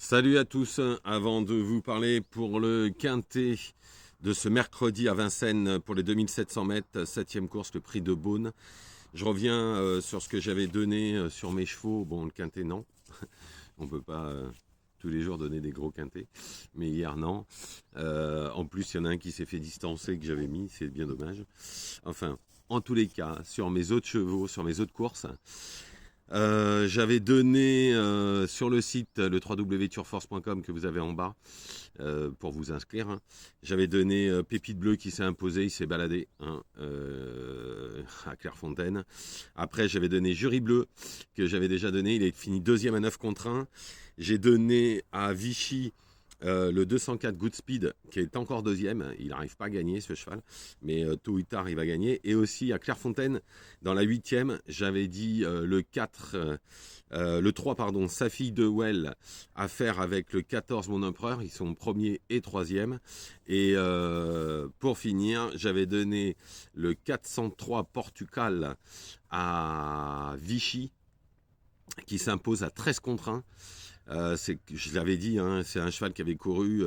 Salut à tous, avant de vous parler pour le quintet de ce mercredi à Vincennes pour les 2700 mètres, 7e course, le prix de Beaune. Je reviens sur ce que j'avais donné sur mes chevaux. Bon, le quintet, non. On ne peut pas tous les jours donner des gros quintets. Mais hier, non. En plus, il y en a un qui s'est fait distancer que j'avais mis. C'est bien dommage. Enfin, en tous les cas, sur mes autres chevaux, sur mes autres courses, j'avais donné sur le site le www.turforce.com que vous avez en bas pour vous inscrire. Hein. J'avais donné Pépite Bleu qui s'est imposé, il s'est baladé hein, à Clairefontaine. Après, j'avais donné Jury Bleu que j'avais déjà donné, il est fini deuxième à 9 contre 1. J'ai donné à Vichy le 204 Good Speed qui est encore deuxième, il n'arrive pas à gagner ce cheval, mais tôt ou tard il va gagner. Et aussi à Clairefontaine, dans la 8e, j'avais dit le 3 pardon, Sa fille de Well à faire avec le 14 Mon Empereur, ils sont premier et troisième. Et pour finir, j'avais donné le 403 Portugal à Vichy qui s'impose à 13 contre 1. Je l'avais dit, hein, c'est un cheval qui avait couru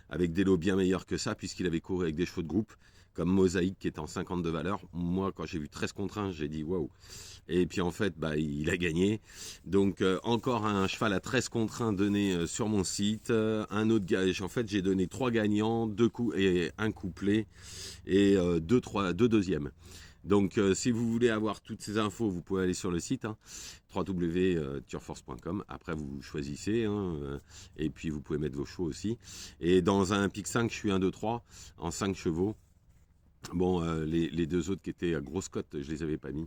avec des lots bien meilleurs que ça, puisqu'il avait couru avec des chevaux de groupe, comme Mosaïque qui est en 50 de valeur. Moi, quand j'ai vu 13 contre 1, j'ai dit waouh. Et puis en fait, il a gagné. Donc encore un cheval à 13 contre 1 donné sur mon site. Un autre gage. En fait, j'ai donné 3 gagnants, 2 coups et un couplet et 2 deuxièmes. Donc si vous voulez avoir toutes ces infos, vous pouvez aller sur le site hein, www.turforce.com. Après vous choisissez hein, et puis vous pouvez mettre vos chevaux aussi. Et dans un pic 5, je suis 1, 2, 3 en 5 chevaux. Bon, les deux autres qui étaient à grosse cote, je les avais pas mis.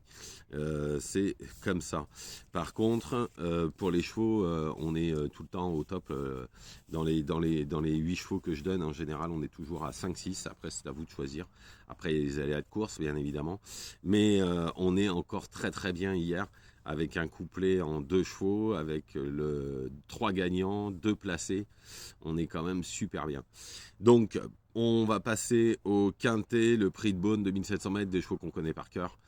C'est comme ça. Par contre, pour les chevaux, on est tout le temps au top. Dans les 8 chevaux que je donne, en général, on est toujours à 5-6. Après, c'est à vous de choisir. Après, les aléas de course, bien évidemment. Mais on est encore très très bien hier, avec un couplet en 2 chevaux, avec le 3 gagnants, 2 placés. On est quand même super bien. Donc, on va passer au quintet, le prix de Beaune de 1700 mètres, des chevaux qu'on connaît par cœur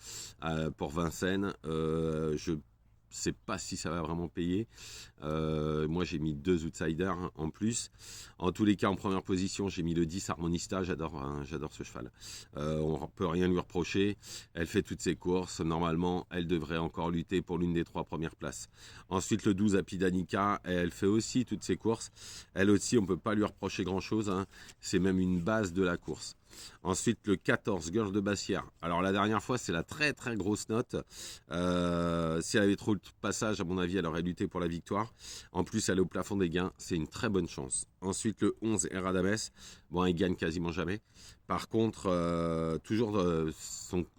pour Vincennes. Je ne sais pas si ça va vraiment payer. Moi, j'ai mis 2 outsiders en plus. En tous les cas, en première position, j'ai mis le 10 Harmonista. J'adore ce cheval. On ne peut rien lui reprocher. Elle fait toutes ses courses. Normalement, elle devrait encore lutter pour l'une des 3 premières places. Ensuite, le 12 Apidanica. Elle fait aussi toutes ses courses. Elle aussi, on ne peut pas lui reprocher grand-chose. Hein. C'est même une base de la course. Ensuite, le 14, Girl de Bassière. Alors, la dernière fois, c'est la très très grosse note. Si elle avait trop de passage, à mon avis, elle aurait lutté pour la victoire. En plus, elle est au plafond des gains. C'est une très bonne chance. Ensuite, le 11, Eradames. Bon, il gagne quasiment jamais. Par contre,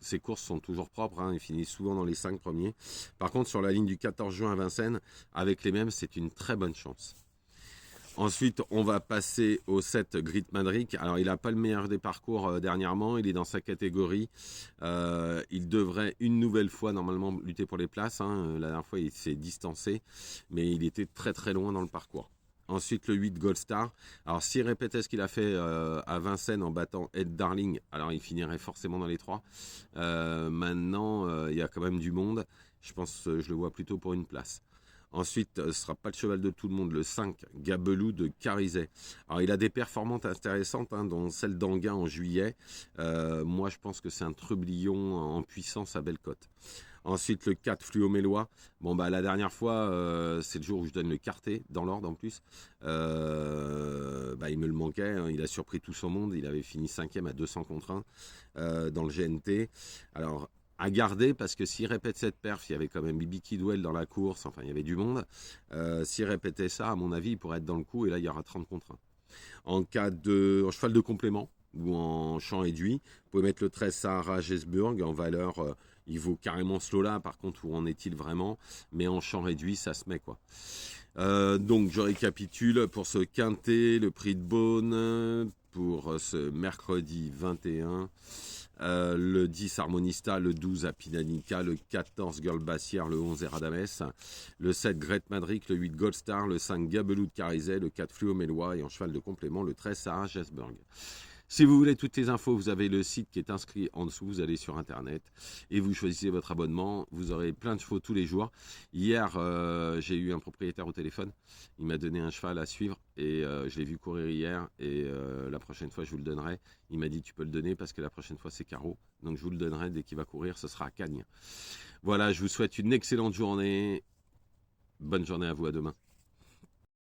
ses courses sont toujours propres. Hein. Il finit souvent dans les 5 premiers. Par contre, sur la ligne du 14 juin à Vincennes, avec les mêmes, c'est une très bonne chance. Ensuite, on va passer au 7 Grit Madric. Alors, il n'a pas le meilleur des parcours dernièrement. Il est dans sa catégorie. Il devrait une nouvelle fois, normalement, lutter pour les places. Hein. La dernière fois, il s'est distancé. Mais il était très, très loin dans le parcours. Ensuite, le 8 Gold Star. Alors, s'il répétait ce qu'il a fait à Vincennes en battant Ed Darling, alors il finirait forcément dans les 3. Maintenant, il y a quand même du monde. Je pense que je le vois plutôt pour une place. Ensuite, ce ne sera pas le cheval de tout le monde, le 5, Gabelou de Carizet. Alors, il a des performances intéressantes, hein, dont celle d'Anguin en juillet. Moi, je pense que c'est un trublion en puissance à belle cote. Ensuite, le 4, Fluo Mélois. Bon, la dernière fois, c'est le jour où je donne le quartet, dans l'ordre en plus. Il me le manquait, hein, il a surpris tout son monde. Il avait fini 5e à 200 contre 1 dans le GNT. Alors, à garder parce que s'il répète cette perf, il y avait quand même Bibi Kidwell dans la course, enfin il y avait du monde. S'il répétait ça, à mon avis, il pourrait être dans le coup et là il y aura 30 contre 1. En cheval de complément ou en champ réduit, vous pouvez mettre le 13 Sahara Gesburg en valeur, il vaut carrément ce lot-là, par contre où en est-il vraiment, mais en champ réduit ça se met quoi. Donc je récapitule pour ce quintet, le prix de Beaune pour ce mercredi 21. Le 10 Harmonista, le 12 Apidanica, le 14 Girl Bassière, le 11 Eradames, le 7 Gret Madric, le 8 Gold Star, le 5 Gabelou de Carizet, le 4 Fluo Mélois et en cheval de complément le 13 Sarah Gesburg. Si vous voulez toutes les infos, vous avez le site qui est inscrit en dessous, vous allez sur internet et vous choisissez votre abonnement, vous aurez plein de chevaux tous les jours. Hier, j'ai eu un propriétaire au téléphone, il m'a donné un cheval à suivre et je l'ai vu courir hier et la prochaine fois je vous le donnerai. Il m'a dit tu peux le donner parce que la prochaine fois c'est Caro, donc je vous le donnerai dès qu'il va courir, ce sera à Cagnes. Voilà, je vous souhaite une excellente journée, bonne journée à vous, à demain.